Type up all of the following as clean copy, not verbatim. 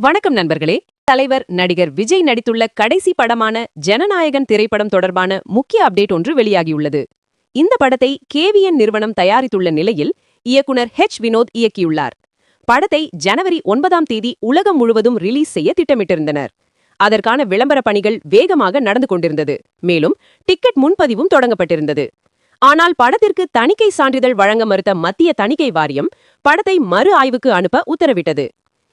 வணக்கம் நண்பர்களே. தலைவர் நடிகர் விஜய் நடித்துள்ள கடைசி படமான ஜனநாயகன் திரைப்படம் தொடர்பான முக்கிய அப்டேட் ஒன்று வெளியாகியுள்ளது. இந்த படத்தை KVN நிறுவனம் தயாரித்துள்ள நிலையில் இயக்குனர் வினோத் இயக்கியுள்ளார். படத்தை ஜனவரி 9ஆம் தேதி உலகம் முழுவதும் ரிலீஸ் செய்ய திட்டமிட்டிருந்தனர். அதற்கான விளம்பர பணிகள் வேகமாக நடந்து கொண்டிருந்தது. மேலும் டிக்கெட் முன்பதிவும் தொடங்கப்பட்டிருந்தது. ஆனால் படத்திற்கு தணிக்கை சான்றிதழ் வழங்க மறுத்த மத்திய தணிக்கை வாரியம் படத்தை மறு ஆய்வுக்கு அனுப்ப உத்தரவிட்டது.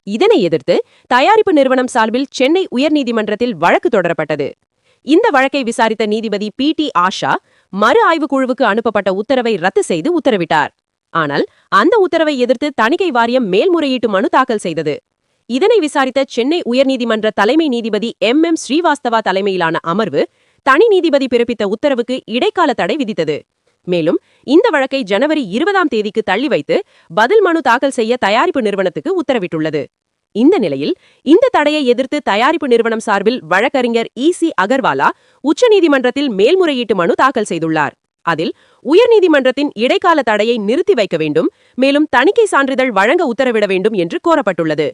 இதனை எதிர்த்து தயாரிப்பு நிறுவனம் சார்பில் சென்னை உயர்நீதிமன்றத்தில் வழக்கு தொடரப்பட்டது. இந்த வழக்கை விசாரித்த நீதிபதி PT ஆஷா மறு ஆய்வு குழுவுக்கு அனுப்பப்பட்ட உத்தரவை ரத்து செய்து உத்தரவிட்டார். ஆனால் அந்த உத்தரவை எதிர்த்து தணிக்கை வாரியம் மேல்முறையீட்டு மனு தாக்கல் செய்தது. இதனை விசாரித்த சென்னை உயர்நீதிமன்ற தலைமை நீதிபதி MM ஸ்ரீவாஸ்தவா தலைமையிலான அமர்வு தனி நீதிபதி பிறப்பித்த உத்தரவுக்கு இடைக்கால தடை விதித்தது. மேலும் இந்த வழக்கை ஜனவரி 20ஆம் தேதிக்கு தள்ளி வைத்து பதில் மனு தாக்கல் செய்ய தயாரிப்பு நிறுவனத்துக்கு உத்தரவிட்டுள்ளது. இந்த நிலையில் இந்த தடையை எதிர்த்து தயாரிப்பு நிறுவனம் சார்பில் வழக்கறிஞர் EC அகர்வாலா உச்சநீதிமன்றத்தில் மேல்முறையீட்டு மனு தாக்கல் செய்துள்ளார். அதில் உயர்நீதிமன்றத்தின் இடைக்கால தடையை நிறுத்தி வைக்க வேண்டும், மேலும் தணிக்கை சான்றிதழ் வழங்க உத்தரவிட வேண்டும் என்று கோரப்பட்டுள்ளது.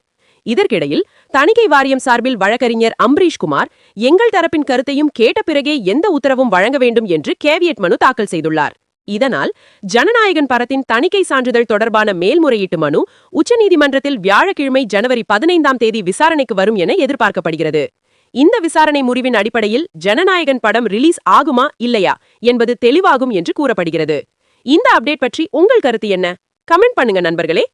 இதற்கிடையில் தணிக்கை வாரியம் சார்பில் வழக்கறிஞர் அம்பரீஷ்குமார் எங்கள் தரப்பின் கருத்தையும் கேட்ட பிறகே எந்த உத்தரவும் வழங்க வேண்டும் என்று கேவியட் மனு தாக்கல் செய்துள்ளார். இதனால் ஜனநாயகன் படத்தின் தணிக்கை சான்றிதழ் தொடர்பான மேல்முறையீட்டு மனு உச்சநீதிமன்றத்தில் வியாழக்கிழமை ஜனவரி 15ஆம் தேதி விசாரணைக்கு வரும் என எதிர்பார்க்கப்படுகிறது. இந்த விசாரணை முடிவின் அடிப்படையில் ஜனநாயகன் படம் ரிலீஸ் ஆகுமா இல்லையா என்பது தெளிவாகும் என்று கூறப்படுகிறது. இந்த அப்டேட் பற்றி உங்கள் கருத்து என்ன? கமெண்ட் பண்ணுங்க நண்பர்களே.